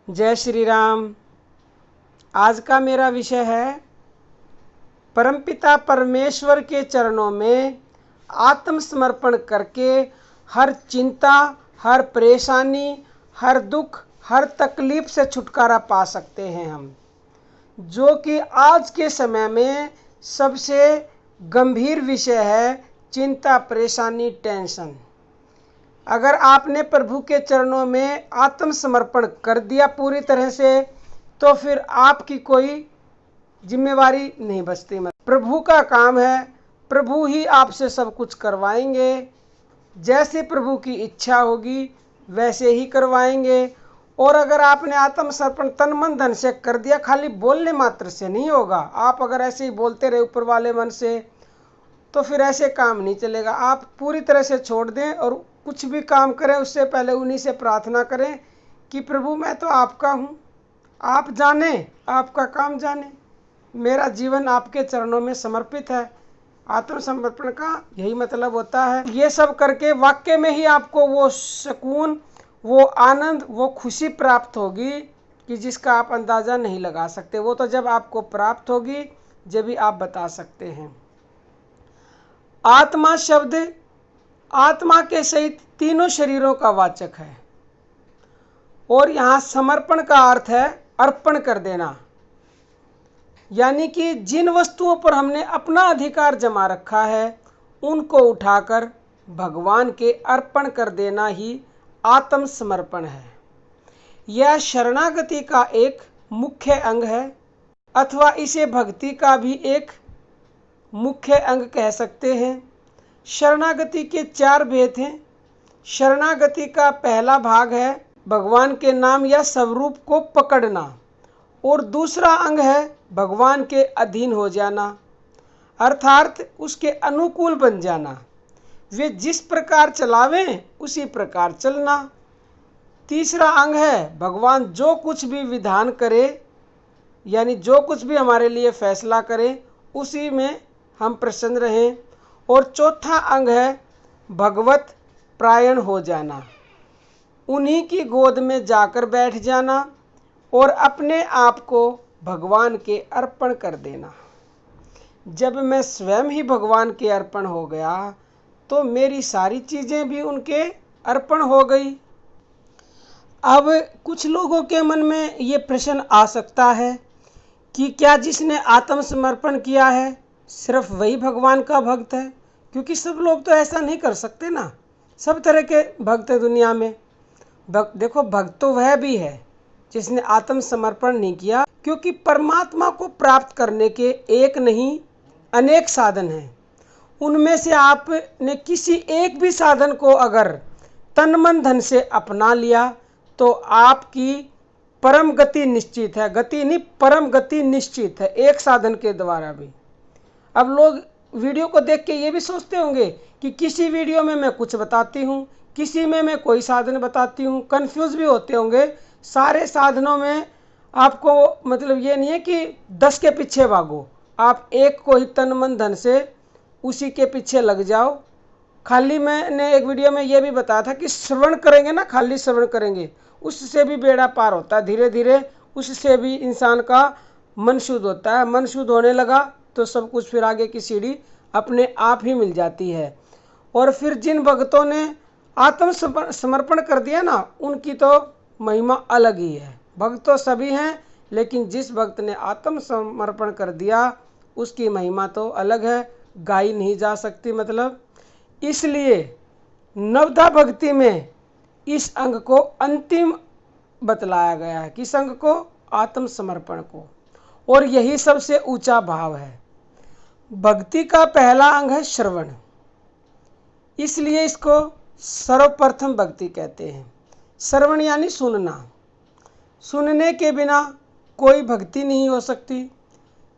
जय श्री राम। आज का मेरा विषय है परमपिता परमेश्वर के चरणों में आत्मसमर्पण करके हर चिंता, हर परेशानी, हर दुख, हर तकलीफ से छुटकारा पा सकते हैं हम, जो कि आज के समय में सबसे गंभीर विषय है। चिंता, परेशानी, टेंशन। अगर आपने प्रभु के चरणों में आत्मसमर्पण कर दिया पूरी तरह से, तो फिर आपकी कोई जिम्मेवारी नहीं बचती। प्रभु का काम है, प्रभु ही आपसे सब कुछ करवाएंगे। जैसे प्रभु की इच्छा होगी वैसे ही करवाएंगे। और अगर आपने आत्मसमर्पण तन मन धन से कर दिया, खाली बोलने मात्र से नहीं होगा। आप अगर ऐसे ही बोलते रहे ऊपर वाले मन से, तो फिर ऐसे काम नहीं चलेगा। आप पूरी तरह से छोड़ दें और कुछ भी काम करें उससे पहले उन्हीं से प्रार्थना करें कि प्रभु मैं तो आपका हूँ, आप जाने, आपका काम जाने, मेरा जीवन आपके चरणों में समर्पित है। आत्मसमर्पण का यही मतलब होता है। ये सब करके वाक्य में ही आपको वो सुकून, वो आनंद, वो खुशी प्राप्त होगी कि जिसका आप अंदाज़ा नहीं लगा सकते। वो तो जब आपको प्राप्त होगी जब भी आप बता सकते हैं। आत्मा शब्द आत्मा के सहित तीनों शरीरों का वाचक है। और यहाँ समर्पण का अर्थ है अर्पण कर देना, यानी कि जिन वस्तुओं पर हमने अपना अधिकार जमा रखा है उनको उठाकर भगवान के अर्पण कर देना ही आत्मसमर्पण है। यह शरणागति का एक मुख्य अंग है, अथवा इसे भक्ति का भी एक मुख्य अंग कह सकते हैं। शरणागति के 4 भेद हैं। शरणागति का पहला भाग है भगवान के नाम या स्वरूप को पकड़ना, और दूसरा अंग है भगवान के अधीन हो जाना, अर्थात उसके अनुकूल बन जाना। वे जिस प्रकार चलावें उसी प्रकार चलना। तीसरा अंग है भगवान जो कुछ भी विधान करे, यानी जो कुछ भी हमारे लिए फैसला करे उसी में हम प्रसन्न रहें। और चौथा अंग है भगवत प्रायण हो जाना, उन्हीं की गोद में जाकर बैठ जाना और अपने आप को भगवान के अर्पण कर देना। जब मैं स्वयं ही भगवान के अर्पण हो गया तो मेरी सारी चीज़ें भी उनके अर्पण हो गई। अब कुछ लोगों के मन में ये प्रश्न आ सकता है कि क्या जिसने आत्मसमर्पण किया है सिर्फ वही भगवान का भक्त है? क्योंकि सब लोग तो ऐसा नहीं कर सकते ना, सब तरह के भक्त हैं दुनिया में। देखो, भक्त तो वह भी है जिसने आत्मसमर्पण नहीं किया, क्योंकि परमात्मा को प्राप्त करने के एक नहीं अनेक साधन हैं। उनमें से आपने किसी एक भी साधन को अगर तन मन धन से अपना लिया तो आपकी परम गति निश्चित है। गति नहीं, परम गति निश्चित है, एक साधन के द्वारा भी। अब लोग वीडियो को देख के ये भी सोचते होंगे कि किसी वीडियो में मैं कुछ बताती हूँ, किसी में मैं कोई साधन बताती हूँ, कंफ्यूज भी होते होंगे। सारे साधनों में आपको मतलब ये नहीं है कि 10 के पीछे भागो, आप एक को ही तन मन धन से उसी के पीछे लग जाओ। खाली मैंने एक वीडियो में ये भी बताया था कि श्रवण करेंगे ना, खाली श्रवण करेंगे उससे भी बेड़ा पार होता है। धीरे धीरे उससे भी इंसान का मन शुद्ध होता है। मन शुद्ध होने लगा तो सब कुछ फिर आगे की सीढ़ी अपने आप ही मिल जाती है। और फिर जिन भक्तों ने आत्मसमर्पण कर दिया ना, उनकी तो महिमा अलग ही है। भक्त तो सभी हैं, लेकिन जिस भक्त ने आत्मसमर्पण कर दिया उसकी महिमा तो अलग है, गाई नहीं जा सकती। मतलब इसलिए नवधा भक्ति में इस अंग को अंतिम बतलाया गया है, किस अंग को? आत्मसमर्पण को। और यही सबसे ऊंचा भाव है। भक्ति का पहला अंग है श्रवण, इसलिए इसको सर्वप्रथम भक्ति कहते हैं। श्रवण यानी सुनना। सुनने के बिना कोई भक्ति नहीं हो सकती।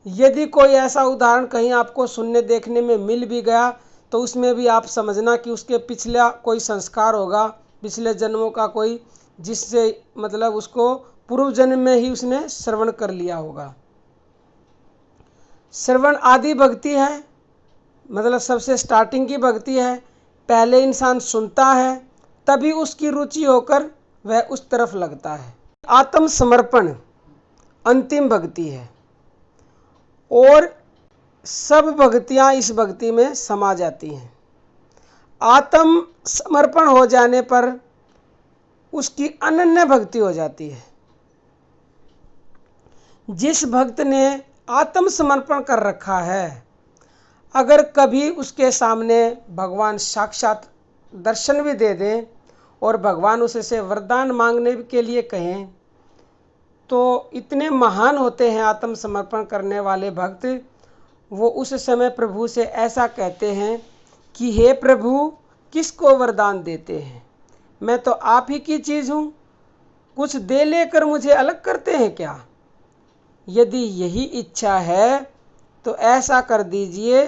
यदि कोई ऐसा उदाहरण कहीं आपको सुनने देखने में मिल भी गया तो उसमें भी आप समझना कि उसके पिछला कोई संस्कार होगा, पिछले जन्मों का कोई, जिससे मतलब उसको पूर्व जन्म में ही उसने श्रवण कर लिया होगा। श्रवण आदि भक्ति है, मतलब सबसे स्टार्टिंग की भक्ति है। पहले इंसान सुनता है, तभी उसकी रुचि होकर वह उस तरफ लगता है। आत्मसमर्पण अंतिम भक्ति है और सब भक्तियां इस भक्ति में समा जाती हैं। आत्म समर्पण हो जाने पर उसकी अनन्य भक्ति हो जाती है। जिस भक्त ने आत्मसमर्पण कर रखा है, अगर कभी उसके सामने भगवान साक्षात दर्शन भी दे दें और भगवान उससे वरदान मांगने के लिए कहें, तो इतने महान होते हैं आत्मसमर्पण करने वाले भक्त, वो उस समय प्रभु से ऐसा कहते हैं कि हे प्रभु, किसको वरदान देते हैं? मैं तो आप ही की चीज़ हूँ, कुछ दे लेकर मुझे अलग करते हैं क्या? यदि यही इच्छा है तो ऐसा कर दीजिए,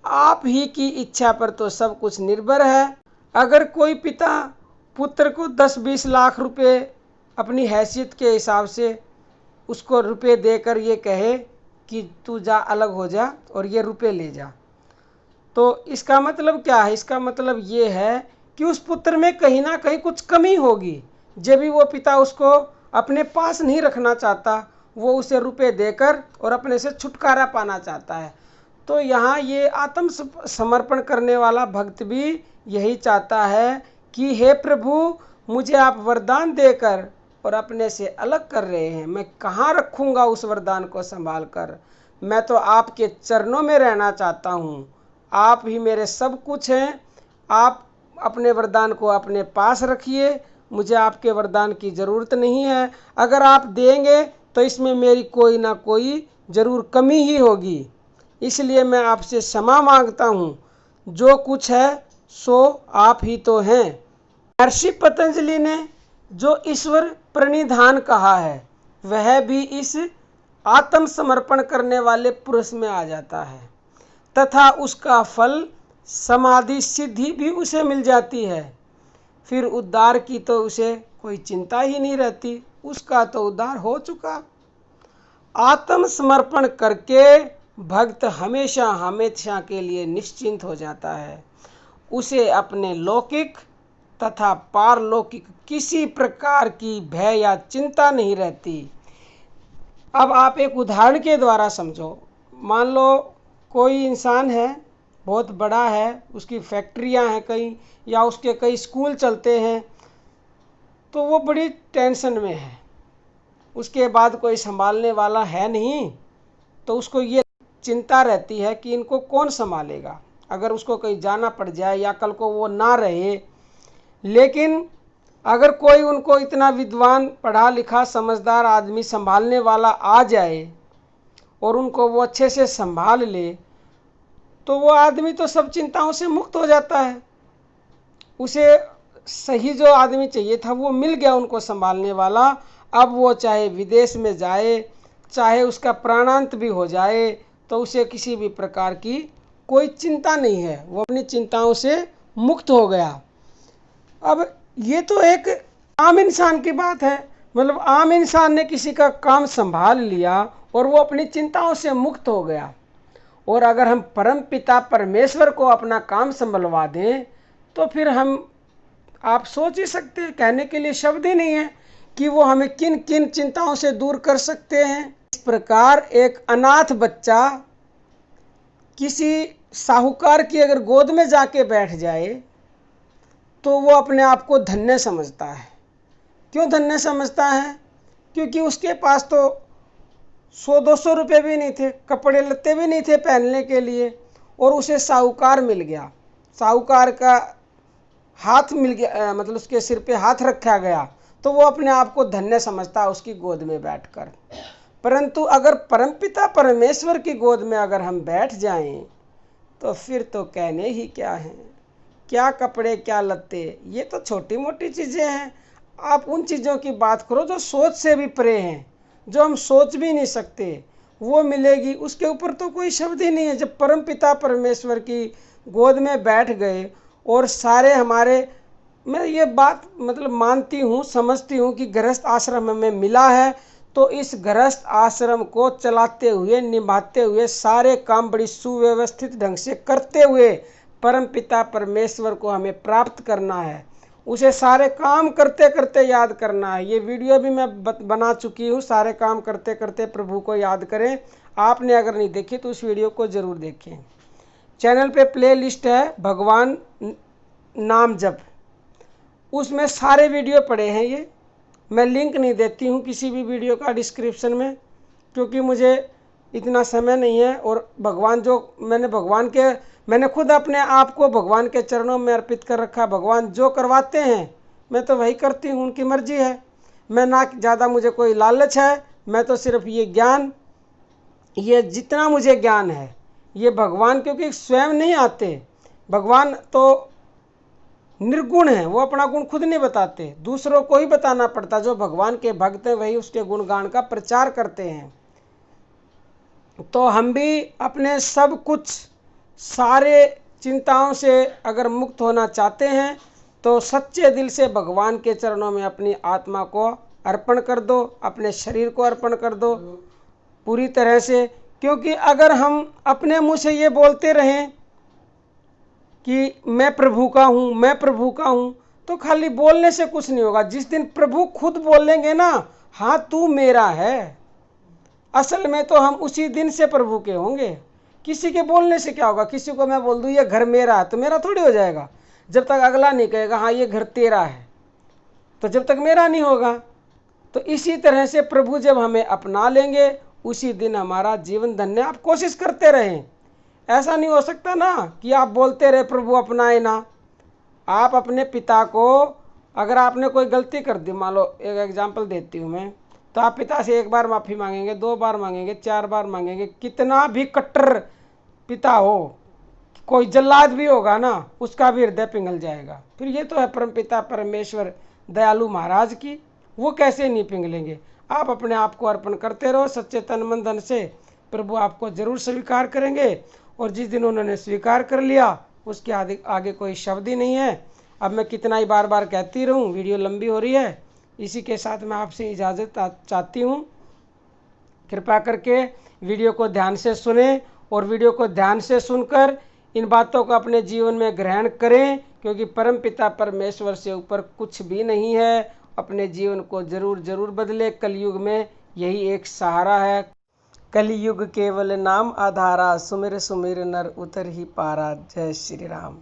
आप ही की इच्छा पर तो सब कुछ निर्भर है। अगर कोई पिता पुत्र को 10-20 लाख रुपए अपनी हैसियत के हिसाब से उसको रुपए देकर ये कहे कि तू जा, अलग हो जा और ये रुपए ले जा, तो इसका मतलब क्या है? इसका मतलब ये है कि उस पुत्र में कहीं ना कहीं कुछ कमी होगी, जब भी वो पिता उसको अपने पास नहीं रखना चाहता, वो उसे रुपए देकर और अपने से छुटकारा पाना चाहता है। तो यहाँ ये आत्म समर्पण करने वाला भक्त भी यही चाहता है कि हे प्रभु, मुझे आप वरदान देकर और अपने से अलग कर रहे हैं, मैं कहाँ रखूँगा उस वरदान को संभाल कर? मैं तो आपके चरणों में रहना चाहता हूँ, आप ही मेरे सब कुछ हैं। आप अपने वरदान को अपने पास रखिए, मुझे आपके वरदान की ज़रूरत नहीं है। अगर आप देंगे तो इसमें मेरी कोई ना कोई ज़रूर कमी ही होगी, इसलिए मैं आपसे क्षमा मांगता हूँ। जो कुछ है सो आप ही तो हैं। महर्षि पतंजलि ने जो ईश्वर प्रणिधान कहा है, वह भी इस आत्मसमर्पण करने वाले पुरुष में आ जाता है, तथा उसका फल समाधि सिद्धि भी उसे मिल जाती है। फिर उद्धार की तो उसे कोई चिंता ही नहीं रहती, उसका तो उद्धार हो चुका। आत्मसमर्पण करके भक्त हमेशा हमेशा के लिए निश्चिंत हो जाता है। उसे अपने लौकिक तथा पारलौकिक किसी प्रकार की भय या चिंता नहीं रहती। अब आप एक उदाहरण के द्वारा समझो। मान लो कोई इंसान है, बहुत बड़ा है, उसकी फैक्ट्रियां हैं कई, या उसके कई स्कूल चलते हैं, तो वो बड़ी टेंशन में है। उसके बाद कोई संभालने वाला है नहीं, तो उसको ये चिंता रहती है कि इनको कौन संभालेगा अगर उसको कहीं जाना पड़ जाए या कल को वो ना रहे। लेकिन अगर कोई उनको इतना विद्वान, पढ़ा लिखा, समझदार आदमी संभालने वाला आ जाए और उनको वो अच्छे से संभाल ले, तो वो आदमी तो सब चिंताओं से मुक्त हो जाता है। उसे सही जो आदमी चाहिए था वो मिल गया उनको संभालने वाला। अब वो चाहे विदेश में जाए, चाहे उसका प्राणांत भी हो जाए, तो उसे किसी भी प्रकार की कोई चिंता नहीं है, वो अपनी चिंताओं से मुक्त हो गया। अब ये तो एक आम इंसान की बात है, मतलब आम इंसान ने किसी का काम संभाल लिया और वो अपनी चिंताओं से मुक्त हो गया। और अगर हम परम पिता परमेश्वर को अपना काम संभलवा दें, तो फिर आप सोच ही सकते हैं, कहने के लिए शब्द ही नहीं है कि वो हमें किन किन चिंताओं से दूर कर सकते हैं। इस प्रकार एक अनाथ बच्चा किसी साहूकार की अगर गोद में जाके बैठ जाए, तो वो अपने आप को धन्य समझता है। क्यों धन्य समझता है? क्योंकि उसके पास तो 100-200 रुपये भी नहीं थे, कपड़े लत्ते भी नहीं थे पहनने के लिए, और उसे साहूकार मिल गया, साहूकार का हाथ मिल गया, मतलब उसके सिर पे हाथ रखा गया, तो वो अपने आप को धन्य समझता है उसकी गोद में बैठकर। परंतु अगर परमपिता परमेश्वर की गोद में अगर हम बैठ जाएं, तो फिर तो कहने ही क्या है, क्या कपड़े क्या लत्ते, ये तो छोटी मोटी चीज़ें हैं। आप उन चीज़ों की बात करो जो सोच से भी परे हैं, जो हम सोच भी नहीं सकते, वो मिलेगी, उसके ऊपर तो कोई शब्द ही नहीं है। जब परमपिता परमेश्वर की गोद में बैठ गए और सारे हमारे, मैं ये बात मतलब मानती हूँ, समझती हूँ कि गृहस्थ आश्रम हमें मिला है, तो इस गृहस्थ आश्रम को चलाते हुए, निभाते हुए, सारे काम बड़ी सुव्यवस्थित ढंग से करते हुए परमपिता परमेश्वर को हमें प्राप्त करना है। उसे सारे काम करते करते याद करना है। ये वीडियो भी मैं बना चुकी हूँ, सारे काम करते करते प्रभु को याद करें। आपने अगर नहीं देखी तो उस वीडियो को ज़रूर देखें। चैनल पे प्ले लिस्ट है भगवान नाम जप, उसमें सारे वीडियो पड़े हैं। ये मैं लिंक नहीं देती हूँ किसी भी वीडियो का डिस्क्रिप्शन में, क्योंकि मुझे इतना समय नहीं है। और भगवान जो मैंने खुद अपने आप को भगवान के चरणों में अर्पित कर रखा। भगवान जो करवाते हैं मैं तो वही करती हूँ, उनकी मर्जी है। मैं ना ज़्यादा मुझे कोई लालच है, मैं तो सिर्फ ये ज्ञान, ये जितना मुझे ज्ञान है ये भगवान, क्योंकि स्वयं नहीं आते, भगवान तो निर्गुण है, वो अपना गुण खुद नहीं बताते, दूसरों को ही बताना पड़ता। जो भगवान के भक्त हैं वही उसके गुणगान का प्रचार करते हैं। तो हम भी अपने सब कुछ सारे चिंताओं से अगर मुक्त होना चाहते हैं तो सच्चे दिल से भगवान के चरणों में अपनी आत्मा को अर्पण कर दो, अपने शरीर को अर्पण कर दो पूरी तरह से। क्योंकि अगर हम अपने मुंह से ये बोलते रहें कि मैं प्रभु का हूँ, मैं प्रभु का हूँ, तो खाली बोलने से कुछ नहीं होगा। जिस दिन प्रभु खुद बोलेंगे ना, हाँ तू मेरा है, असल में तो हम उसी दिन से प्रभु के होंगे। किसी के बोलने से क्या होगा? किसी को मैं बोल दूँ ये घर मेरा है तो मेरा थोड़ी हो जाएगा, जब तक अगला नहीं कहेगा हाँ ये घर तेरा है, तो जब तक मेरा नहीं होगा। तो इसी तरह से प्रभु जब हमें अपना लेंगे उसी दिन हमारा जीवन धन्य। आप कोशिश करते रहें, ऐसा नहीं हो सकता ना कि आप बोलते रहे प्रभु अपनाए ना। आप अपने पिता को, अगर आपने कोई गलती कर दी, मान लो एक एग्जांपल देती हूँ मैं, तो आप पिता से एक बार माफ़ी मांगेंगे, 2 बार मांगेंगे, 4 बार मांगेंगे, कितना भी कट्टर पिता हो, कोई जल्लाद भी होगा ना, उसका भी हृदय पिघल जाएगा। फिर ये तो है परम पिता परमेश्वर दयालु महाराज की, वो कैसे नहीं पिघलेंगे। आप अपने आप को अर्पण करते रहो सच्चे तन मन धन से, प्रभु आपको जरूर स्वीकार करेंगे। और जिस दिन उन्होंने स्वीकार कर लिया उसके आगे कोई शब्द ही नहीं है। अब मैं कितना ही बार बार कहती रहूं, वीडियो लंबी हो रही है। इसी के साथ मैं आपसे इजाज़त चाहती हूं। कृपा करके वीडियो को ध्यान से सुनें और वीडियो को ध्यान से सुनकर इन बातों को अपने जीवन में ग्रहण करें, क्योंकि परम पिता परमेश्वर से ऊपर कुछ भी नहीं है। अपने जीवन को जरूर जरूर बदले। कलयुग में यही एक सहारा है। कलयुग केवल नाम आधारा, सुमिर सुमिर नर उतर ही पारा। जय श्री राम।